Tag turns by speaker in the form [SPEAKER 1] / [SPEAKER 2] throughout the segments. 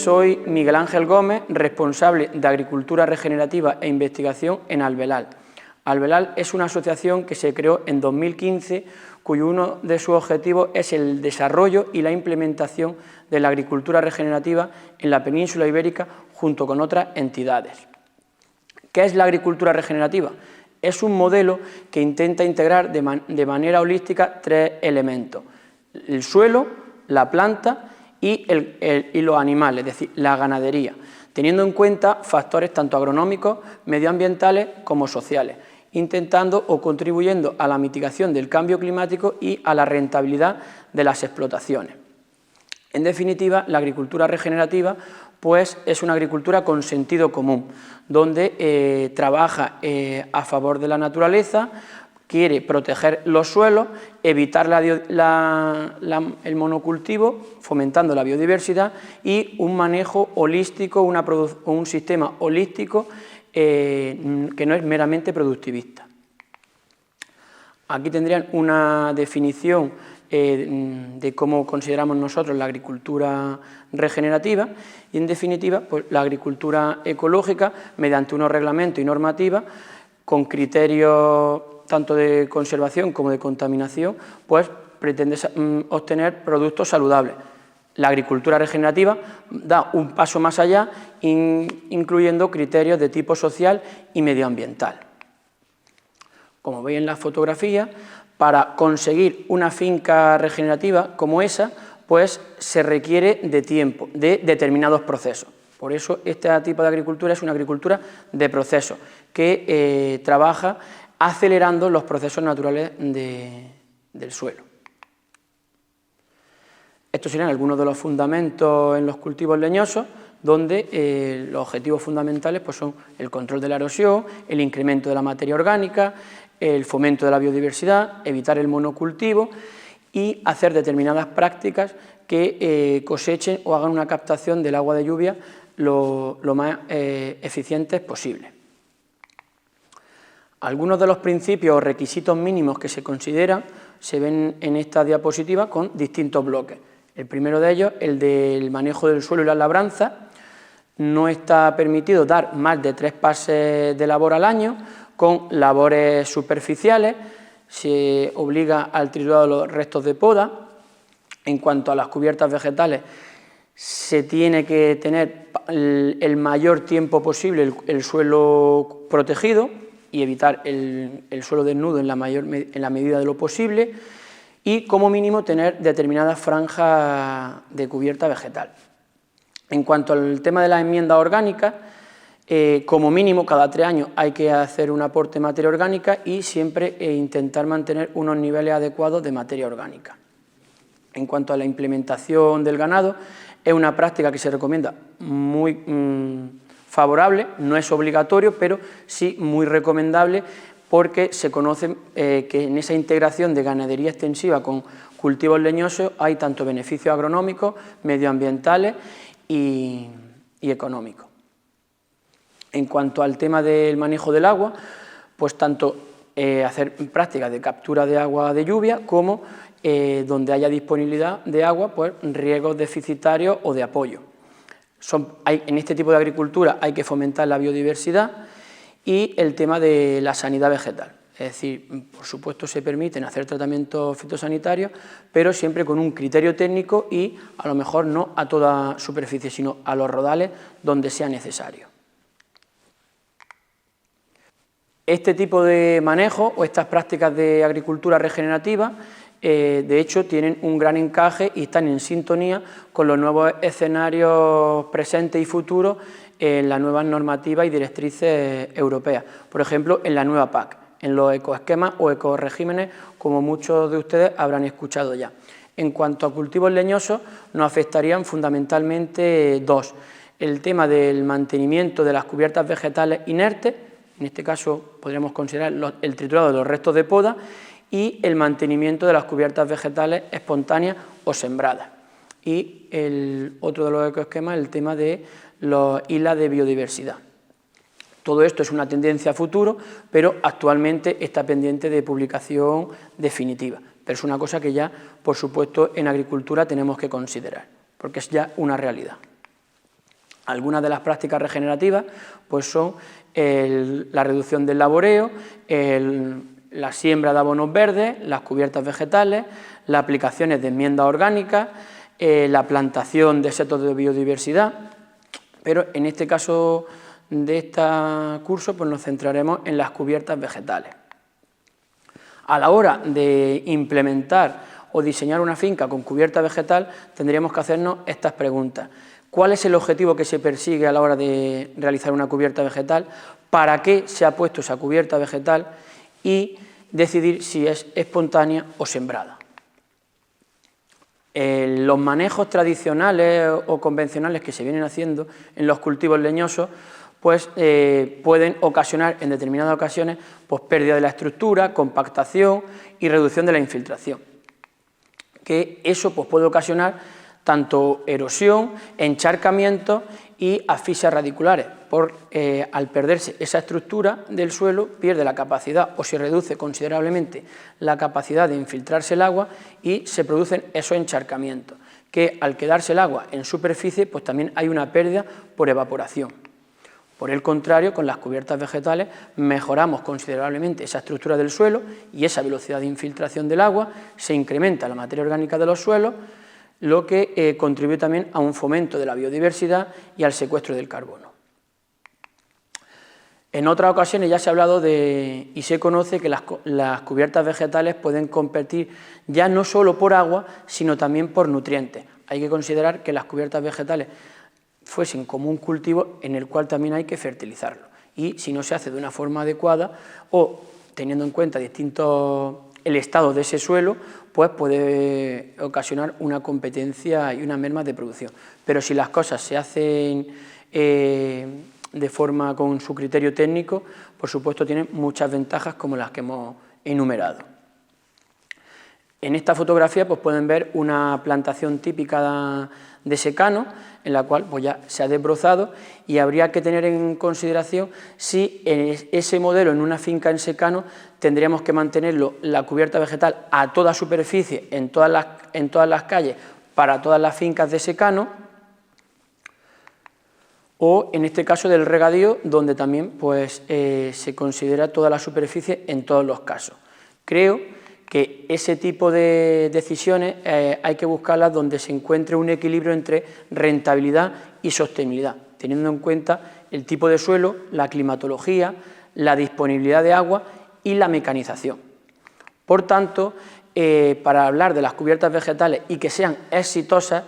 [SPEAKER 1] soy Miguel Ángel Gómez, responsable de Agricultura Regenerativa e Investigación en Albelal. Albelal es una asociación que se creó en 2015, cuyo uno de sus objetivos es el desarrollo y la implementación de la agricultura regenerativa en la península ibérica junto con otras entidades. ¿Qué es la agricultura regenerativa? Es un modelo que intenta integrar de manera holística tres elementos: el suelo, la planta y los animales, es decir, la ganadería, teniendo en cuenta factores tanto agronómicos, medioambientales como sociales, intentando o contribuyendo a la mitigación del cambio climático y a la rentabilidad de las explotaciones. En definitiva, la agricultura regenerativa pues, es una agricultura con sentido común, donde trabaja a favor de la naturaleza, quiere proteger los suelos, evitar el monocultivo, fomentando la biodiversidad y un manejo holístico, un sistema holístico que no es meramente productivista. Aquí tendrían una definición de cómo consideramos nosotros la agricultura regenerativa y, en definitiva, pues, la agricultura ecológica, mediante unos reglamentos y normativas con criterios tanto de conservación como de contaminación, pues pretende obtener productos saludables. La agricultura regenerativa da un paso más allá, incluyendo criterios de tipo social y medioambiental. Como veis en la fotografía, para conseguir una finca regenerativa como esa, pues se requiere de tiempo, de determinados procesos. Por eso este tipo de agricultura es una agricultura de procesos que trabaja acelerando los procesos naturales del suelo. Estos serían algunos de los fundamentos en los cultivos leñosos, donde los objetivos fundamentales pues, son el control de la erosión, el incremento de la materia orgánica, el fomento de la biodiversidad, evitar el monocultivo y hacer determinadas prácticas que cosechen o hagan una captación del agua de lluvia lo más eficientes posible. Algunos de los principios o requisitos mínimos que se consideran se ven en esta diapositiva con distintos bloques. El primero de ellos, el del manejo del suelo y la labranza. No está permitido dar más de 3 pases de labor al año con labores superficiales. Se obliga al triturado de los restos de poda. En cuanto a las cubiertas vegetales, se tiene que tener el mayor tiempo posible el suelo protegido y evitar el suelo desnudo en la medida de lo posible, y como mínimo tener determinadas franjas de cubierta vegetal. En cuanto al tema de las enmiendas orgánicas, como mínimo cada 3 años hay que hacer un aporte de materia orgánica y siempre intentar mantener unos niveles adecuados de materia orgánica. En cuanto a la implementación del ganado, es una práctica que se recomienda muy favorable, no es obligatorio, pero sí muy recomendable, porque se conoce que en esa integración de ganadería extensiva con cultivos leñosos hay tanto beneficios agronómicos, medioambientales y económicos. En cuanto al tema del manejo del agua, pues tanto hacer prácticas de captura de agua de lluvia como donde haya disponibilidad de agua, pues riegos deficitarios o de apoyo. En este tipo de agricultura hay que fomentar la biodiversidad y el tema de la sanidad vegetal. Es decir, por supuesto se permiten hacer tratamientos fitosanitarios, pero siempre con un criterio técnico y a lo mejor no a toda superficie, sino a los rodales donde sea necesario. Este tipo de manejo o estas prácticas de agricultura regenerativa de hecho tienen un gran encaje y están en sintonía con los nuevos escenarios presentes y futuros en las nuevas normativas y directrices europeas, por ejemplo en la nueva PAC, en los ecoesquemas o ecoregímenes, como muchos de ustedes habrán escuchado ya. En cuanto a cultivos leñosos, nos afectarían fundamentalmente dos: el tema del mantenimiento de las cubiertas vegetales inertes, en este caso podríamos considerar el triturado de los restos de poda, y el mantenimiento de las cubiertas vegetales espontáneas o sembradas. Y el otro de los ecoesquemas, el tema de las islas de biodiversidad. Todo esto es una tendencia a futuro, pero actualmente está pendiente de publicación definitiva. Pero es una cosa que ya, por supuesto, en agricultura tenemos que considerar, porque es ya una realidad. Algunas de las prácticas regenerativas pues son la reducción del laboreo, la siembra de abonos verdes, las cubiertas vegetales, las aplicaciones de enmiendas orgánicas, la plantación de setos de biodiversidad, pero en este caso de este curso pues nos centraremos en las cubiertas vegetales. A la hora de implementar o diseñar una finca con cubierta vegetal tendríamos que hacernos estas preguntas. ¿Cuál es el objetivo que se persigue a la hora de realizar una cubierta vegetal? ¿Para qué se ha puesto esa cubierta vegetal? Y decidir si es espontánea o sembrada. Los manejos tradicionales o convencionales que se vienen haciendo en los cultivos leñosos pues pueden ocasionar en determinadas ocasiones pues, pérdida de la estructura, compactación y reducción de la infiltración. Que eso pues, puede ocasionar tanto erosión, encharcamiento y asfixias radiculares. Al perderse esa estructura del suelo, pierde la capacidad o se reduce considerablemente la capacidad de infiltrarse el agua y se producen esos encharcamientos, que al quedarse el agua en superficie, pues también hay una pérdida por evaporación. Por el contrario, con las cubiertas vegetales mejoramos considerablemente esa estructura del suelo y esa velocidad de infiltración del agua, se incrementa la materia orgánica de los suelos, lo que contribuye también a un fomento de la biodiversidad y al secuestro del carbono. En otras ocasiones ya se ha hablado y se conoce que las cubiertas vegetales pueden competir ya no solo por agua, sino también por nutrientes. Hay que considerar que las cubiertas vegetales fuesen como un cultivo en el cual también hay que fertilizarlo. Y si no se hace de una forma adecuada o teniendo en cuenta el estado de ese suelo, pues puede ocasionar una competencia y una merma de producción. Pero si las cosas se hacen de forma con su criterio técnico, por supuesto tienen muchas ventajas como las que hemos enumerado. En esta fotografía pues pueden ver una plantación típica de secano, en la cual pues ya se ha desbrozado y habría que tener en consideración si en ese modelo en una finca en secano tendríamos que mantenerlo la cubierta vegetal a toda superficie en todas las calles para todas las fincas de secano, o en este caso del regadío, donde también pues, se considera toda la superficie en todos los casos. Creo que ese tipo de decisiones hay que buscarlas donde se encuentre un equilibrio entre rentabilidad y sostenibilidad, teniendo en cuenta el tipo de suelo, la climatología, la disponibilidad de agua y la mecanización. Por tanto, para hablar de las cubiertas vegetales y que sean exitosas,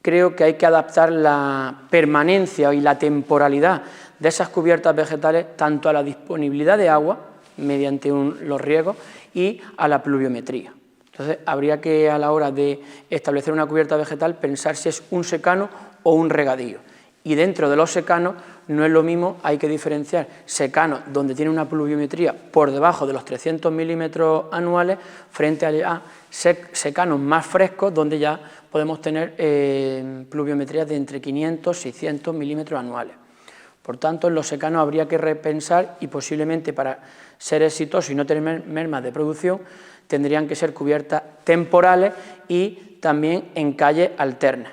[SPEAKER 1] creo que hay que adaptar la permanencia y la temporalidad de esas cubiertas vegetales tanto a la disponibilidad de agua, mediante los riegos, y a la pluviometría. Entonces, habría que, a la hora de establecer una cubierta vegetal, pensar si es un secano o un regadío. Y dentro de los secanos no es lo mismo, hay que diferenciar secanos donde tiene una pluviometría por debajo de los 300 milímetros anuales frente a secanos más frescos donde ya podemos tener pluviometrías de entre 500 y 600 milímetros anuales. Por tanto, en los secanos habría que repensar y posiblemente para ser exitoso y no tener mermas de producción tendrían que ser cubiertas temporales y también en calles alternas.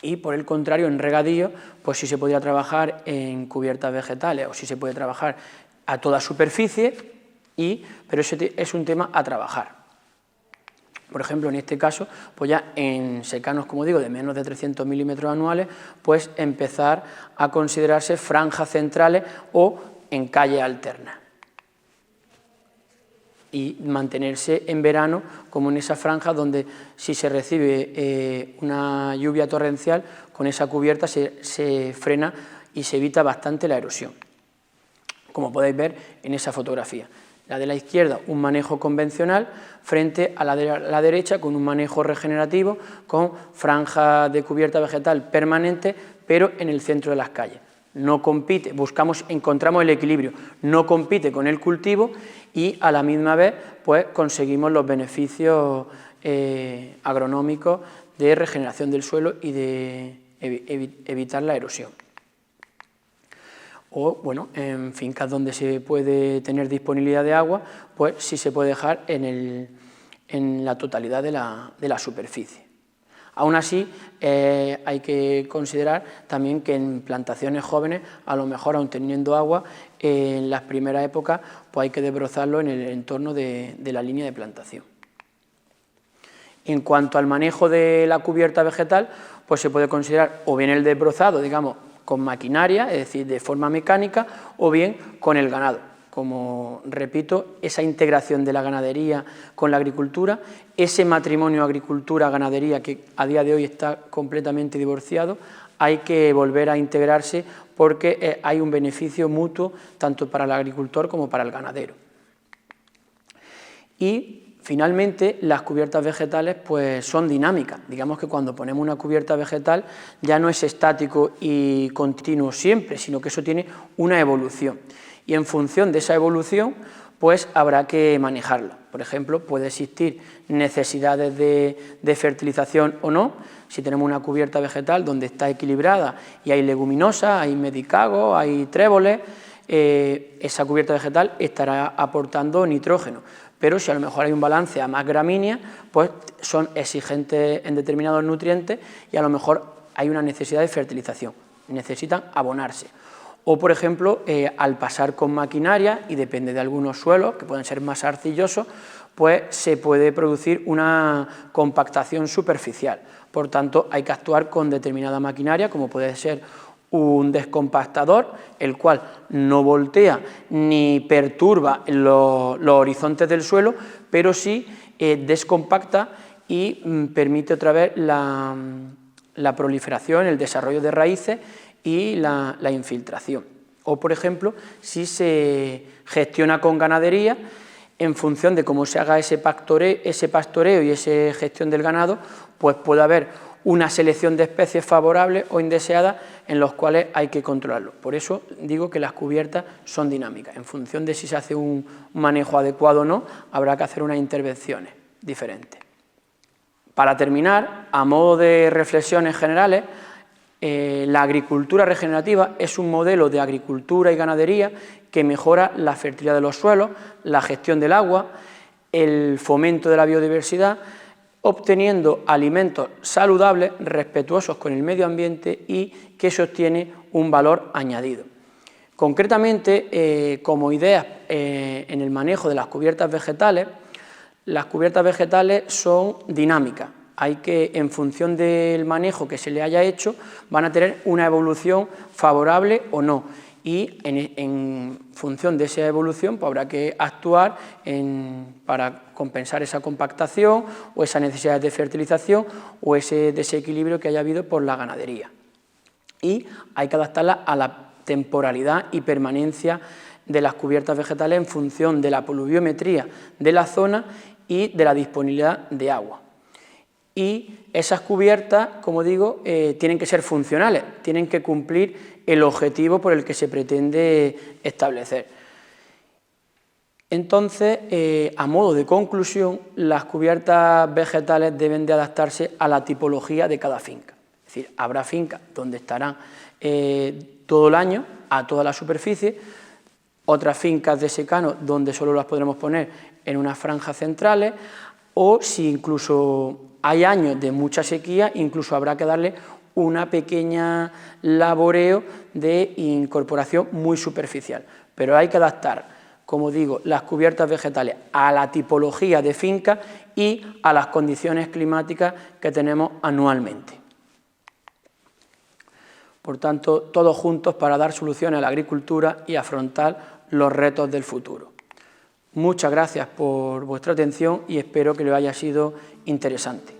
[SPEAKER 1] Y por el contrario, en regadío, pues sí se podría trabajar en cubiertas vegetales o sí se puede trabajar a toda superficie, pero ese es un tema a trabajar. Por ejemplo, en este caso, pues ya en secanos, como digo, de menos de 300 milímetros anuales, pues empezar a considerarse franjas centrales o en calles alternas. Y mantenerse en verano como en esa franja donde si se recibe una lluvia torrencial, con esa cubierta se frena y se evita bastante la erosión, como podéis ver en esa fotografía. La de la izquierda, un manejo convencional, frente a la de la derecha, con un manejo regenerativo, con franja de cubierta vegetal permanente, pero en el centro de las calles. No compite, encontramos el equilibrio, no compite con el cultivo y a la misma vez pues, conseguimos los beneficios agronómicos de regeneración del suelo y de evitar la erosión. O, bueno, en fincas donde se puede tener disponibilidad de agua, pues sí se puede dejar en la totalidad de la superficie. Aún así, hay que considerar también que en plantaciones jóvenes, a lo mejor aun teniendo agua, en las primeras épocas pues hay que desbrozarlo en el entorno de la línea de plantación. En cuanto al manejo de la cubierta vegetal, pues se puede considerar o bien el desbrozado, digamos, con maquinaria, es decir, de forma mecánica, o bien con el ganado. Como repito, esa integración de la ganadería con la agricultura, ese matrimonio agricultura-ganadería que a día de hoy está completamente divorciado, hay que volver a integrarse porque hay un beneficio mutuo tanto para el agricultor como para el ganadero. Y finalmente, las cubiertas vegetales pues, son dinámicas. Digamos que cuando ponemos una cubierta vegetal ya no es estático y continuo siempre, sino que eso tiene una evolución. Y en función de esa evolución, pues habrá que manejarla. Por ejemplo, puede existir necesidades de fertilización o no. Si tenemos una cubierta vegetal donde está equilibrada y hay leguminosas, hay medicagos, hay tréboles, esa cubierta vegetal estará aportando nitrógeno. Pero si a lo mejor hay un balance a más gramíneas, pues son exigentes en determinados nutrientes y a lo mejor hay una necesidad de fertilización, necesitan abonarse. O, por ejemplo, al pasar con maquinaria, y depende de algunos suelos, que pueden ser más arcillosos, pues se puede producir una compactación superficial. Por tanto, hay que actuar con determinada maquinaria, como puede ser un descompactador, el cual no voltea ni perturba los horizontes del suelo, pero sí descompacta y permite otra vez la proliferación, el desarrollo de raíces y la infiltración. O, por ejemplo, si se gestiona con ganadería, en función de cómo se haga ese pastoreo y esa gestión del ganado, pues puede haber una selección de especies favorables o indeseadas en los cuales hay que controlarlo. Por eso digo que las cubiertas son dinámicas. En función de si se hace un manejo adecuado o no, habrá que hacer unas intervenciones diferentes. Para terminar, a modo de reflexiones generales, la agricultura regenerativa es un modelo de agricultura y ganadería que mejora la fertilidad de los suelos, la gestión del agua, el fomento de la biodiversidad, obteniendo alimentos saludables, respetuosos con el medio ambiente y que sostiene un valor añadido. Concretamente, como ideas en el manejo de las cubiertas vegetales son dinámicas. Hay que, en función del manejo que se le haya hecho, van a tener una evolución favorable o no. Y en función de esa evolución pues habrá que actuar para compensar esa compactación o esa necesidad de fertilización o ese desequilibrio que haya habido por la ganadería. Y hay que adaptarla a la temporalidad y permanencia de las cubiertas vegetales en función de la pluviometría de la zona y de la disponibilidad de agua. Y esas cubiertas, como digo, tienen que ser funcionales, tienen que cumplir el objetivo por el que se pretende establecer. Entonces, a modo de conclusión, las cubiertas vegetales deben de adaptarse a la tipología de cada finca. Es decir, habrá fincas donde estarán todo el año, a toda la superficie, otras fincas de secano donde solo las podremos poner en unas franjas centrales, o si incluso hay años de mucha sequía, incluso habrá que darle una pequeña laboreo de incorporación muy superficial. Pero hay que adaptar, como digo, las cubiertas vegetales a la tipología de finca y a las condiciones climáticas que tenemos anualmente. Por tanto, todos juntos para dar soluciones a la agricultura y afrontar los retos del futuro. Muchas gracias por vuestra atención y espero que les haya sido interesante.